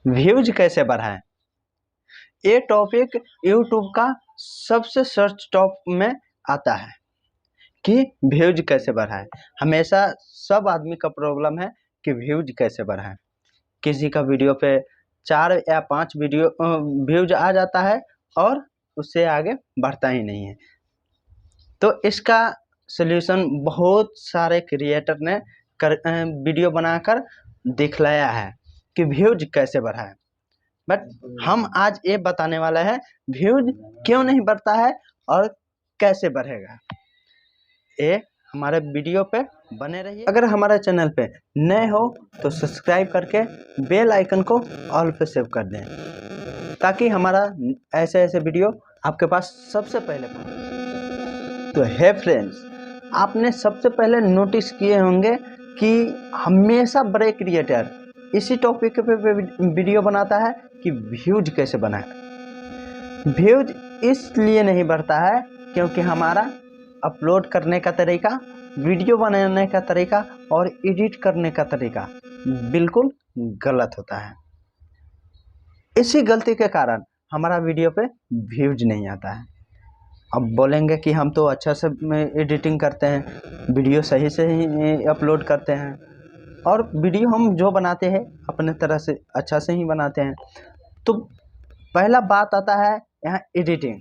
Views कैसे बढ़ाएं। ये टॉपिक यूट्यूब का सबसे सर्च टॉप में आता है कि व्यूज कैसे बढ़ाएं। हमेशा सब आदमी का प्रॉब्लम है कि व्यूज कैसे बढ़ाएं। किसी का वीडियो पे 4 या 5 वीडियो व्यूज आ जाता है और उससे आगे बढ़ता ही नहीं है। तो इसका सलूशन बहुत सारे क्रिएटर ने वीडियो बनाकर दिखलाया है कि व्यूज कैसे बढ़ाएं। बट हम आज ये बताने वाला है व्यूज क्यों नहीं बढ़ता है और कैसे बढ़ेगा। ये हमारे वीडियो पे बने रहिए। अगर हमारे चैनल पे नए हो तो सब्सक्राइब करके बेल आइकन को ऑल पे सेव कर दें ताकि हमारा ऐसे ऐसे वीडियो आपके पास सबसे पहले पहुंचे। तो हे फ्रेंड्स, आपने सबसे पहले नोटिस किए होंगे कि हमेशा बड़े क्रिएटर इसी टॉपिक पे वीडियो बनाता है कि व्यूज कैसे बनाए। व्यूज इसलिए नहीं बढ़ता है क्योंकि हमारा अपलोड करने का तरीका, वीडियो बनाने का तरीका और एडिट करने का तरीका बिल्कुल गलत होता है। इसी गलती के कारण हमारा वीडियो पे व्यूज नहीं आता है। अब बोलेंगे कि हम तो अच्छा से एडिटिंग करते हैं, वीडियो सही से ही अपलोड करते हैं और वीडियो हम जो बनाते हैं अपने तरह से अच्छा से ही बनाते हैं। तो पहला बात आता है यहाँ एडिटिंग,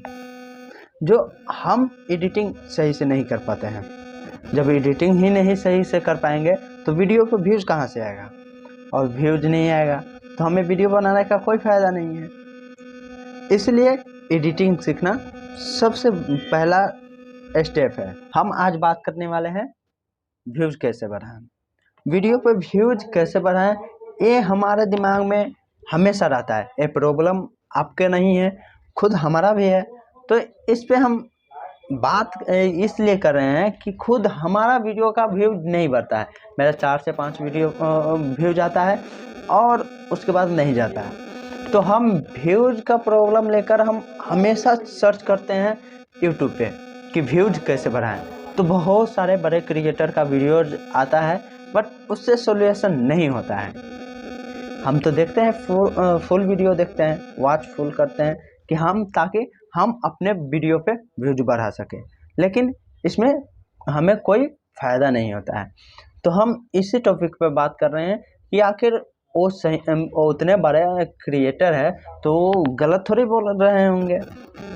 जो हम एडिटिंग सही से नहीं कर पाते हैं। जब एडिटिंग ही नहीं सही से कर पाएंगे तो वीडियो पे व्यूज़ कहाँ से आएगा, और व्यूज़ नहीं आएगा तो हमें वीडियो बनाने का कोई फ़ायदा नहीं है। इसलिए एडिटिंग सीखना सबसे पहला स्टेप है। हम आज बात करने वाले हैं व्यूज़ कैसे बढ़ाएं। वीडियो पे व्यूज़ कैसे बढ़ाएं, ये हमारे दिमाग में हमेशा रहता है। ये प्रॉब्लम आपके नहीं है, खुद हमारा भी है। तो इस पे हम बात इसलिए कर रहे हैं कि खुद हमारा वीडियो का व्यूज नहीं बढ़ता है। मेरा 4 से 5 वीडियो व्यूज आता है और उसके बाद नहीं जाता है। तो हम व्यूज का प्रॉब्लम लेकर हम हमेशा सर्च करते हैं यूट्यूब पे कि व्यूज कैसे बढ़ाएं। तो बहुत सारे बड़े क्रिएटर का वीडियोज आता है बट उससे सोल्यूशन नहीं होता है। हम तो देखते हैं फुल वीडियो देखते हैं, वॉच फुल करते हैं कि ताकि हम अपने वीडियो पे व्यूज बढ़ा सकें, लेकिन इसमें हमें कोई फ़ायदा नहीं होता है। तो हम इसी टॉपिक पे बात कर रहे हैं कि आखिर वो उतने बड़े क्रिएटर है तो गलत थोड़ी बोल रहे होंगे।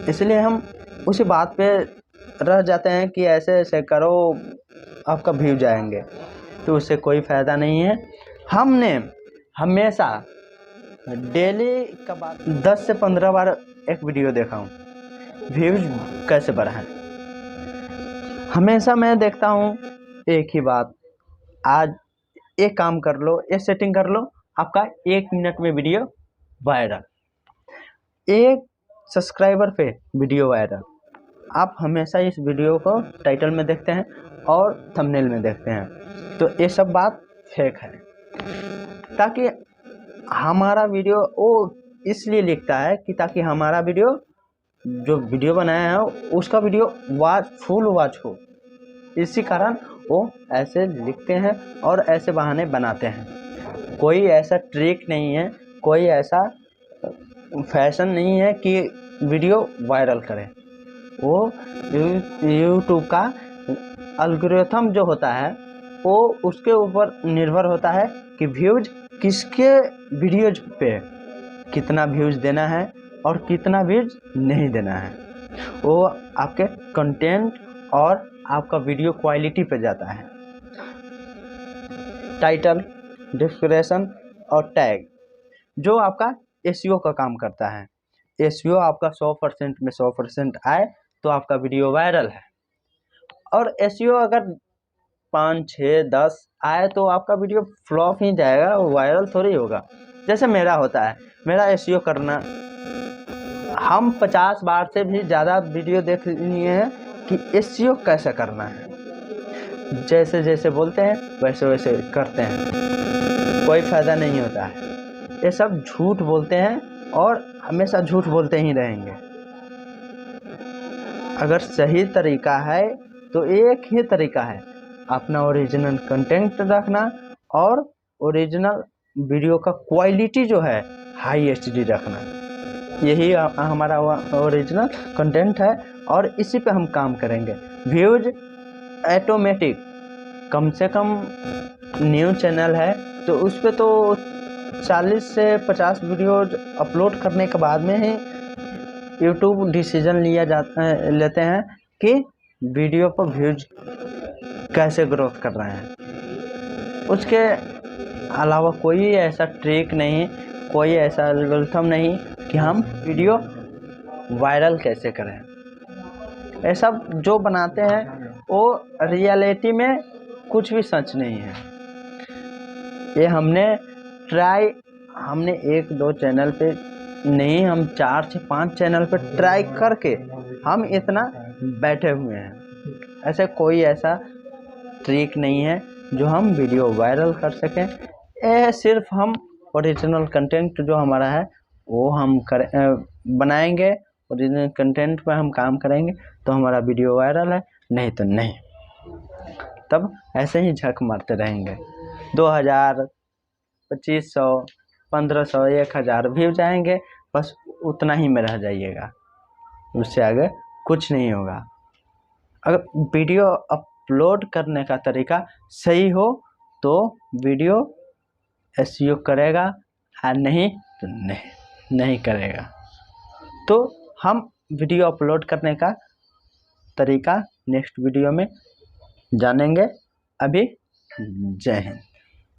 इसलिए हम उसी बात पे रह जाते हैं कि ऐसे ऐसे करो आपका व्यूज आएंगे, तो उससे कोई फ़ायदा नहीं है। हमने हमेशा डेली का बात 10 से 15 बार एक वीडियो देखा हूँ व्यूज कैसे बढ़ाएं। हमेशा मैं देखता हूँ एक ही बात, आज एक काम कर लो, ये सेटिंग कर लो, आपका 1 मिनट में वीडियो वायरल, 1 सब्सक्राइबर पे वीडियो वायरल। आप हमेशा इस वीडियो को टाइटल में देखते हैं और थंबनेल में देखते हैं, तो ये सब बात फेक है। ताकि हमारा वीडियो वो इसलिए लिखता है कि ताकि हमारा वीडियो जो वीडियो बनाया है उसका वीडियो फुल वॉच हो। इसी कारण वो ऐसे लिखते हैं और ऐसे बहाने बनाते हैं। कोई ऐसा ट्रिक नहीं है, कोई ऐसा फैशन नहीं है कि वीडियो वायरल करें। वो यूट्यूब का एल्गोरिथम जो होता है वो उसके ऊपर निर्भर होता है कि व्यूज किसके वीडियोज पे कितना व्यूज देना है और कितना व्यूज नहीं देना है। वो आपके कंटेंट और आपका वीडियो क्वालिटी पे जाता है। टाइटल, डिस्क्रिप्शन और टैग जो आपका एसईओ का काम करता है। एसईओ आपका 100% में 100% आए तो आपका वीडियो वायरल है, और एसईओ अगर 5, 6, 10 आए तो आपका वीडियो फ्लॉप ही जाएगा, वायरल थोड़ी होगा। जैसे मेरा होता है, मेरा एसईओ करना, हम 50 बार से भी ज़्यादा वीडियो देख लिए हैं कि एसईओ कैसे करना है। जैसे जैसे बोलते हैं वैसे वैसे करते हैं, कोई फ़ायदा नहीं होता है। ये सब झूठ बोलते हैं और हमेशा झूठ बोलते ही रहेंगे। अगर सही तरीका है तो एक ही तरीका है, अपना ओरिजिनल कंटेंट रखना और ओरिजिनल वीडियो का क्वालिटी जो है हाई एचडी रखना, यही हमारा ओरिजिनल कंटेंट है और इसी पे हम काम करेंगे। व्यूज ऑटोमेटिक, कम से कम न्यू चैनल है तो उस पर तो 40 से 50 वीडियोज अपलोड करने के बाद में ही यूट्यूब डिसीजन लेते हैं कि वीडियो पर व्यूज कैसे ग्रोथ कर रहे हैं। उसके अलावा कोई ऐसा ट्रिक नहीं, कोई ऐसा एल्गोरिथम नहीं कि हम वीडियो वायरल कैसे करें। ये सब जो बनाते हैं वो रियलिटी में कुछ भी सच नहीं है। ये हमने 1-2 चैनल पे नहीं, हम 4 से 5 चैनल पे ट्राई करके हम इतना बैठे हुए हैं। ऐसे कोई ऐसा ट्रिक नहीं है जो हम वीडियो वायरल कर सकें। ये सिर्फ हम ओरिजिनल कंटेंट जो हमारा है वो हम बनाएंगे, ओरिजिनल कंटेंट पर हम काम करेंगे तो हमारा वीडियो वायरल है, नहीं तो नहीं। तब ऐसे ही झक मारते रहेंगे। 2000, 2500, 1500, 1000 व्यूज आएंगे, बस उतना ही में रह जाइएगा, उससे आगे कुछ नहीं होगा। अगर वीडियो अपलोड करने का तरीका सही हो तो वीडियो एसईओ करेगा, और नहीं तो नहीं करेगा। तो हम वीडियो अपलोड करने का तरीका नेक्स्ट वीडियो में जानेंगे। अभी जय हिंद।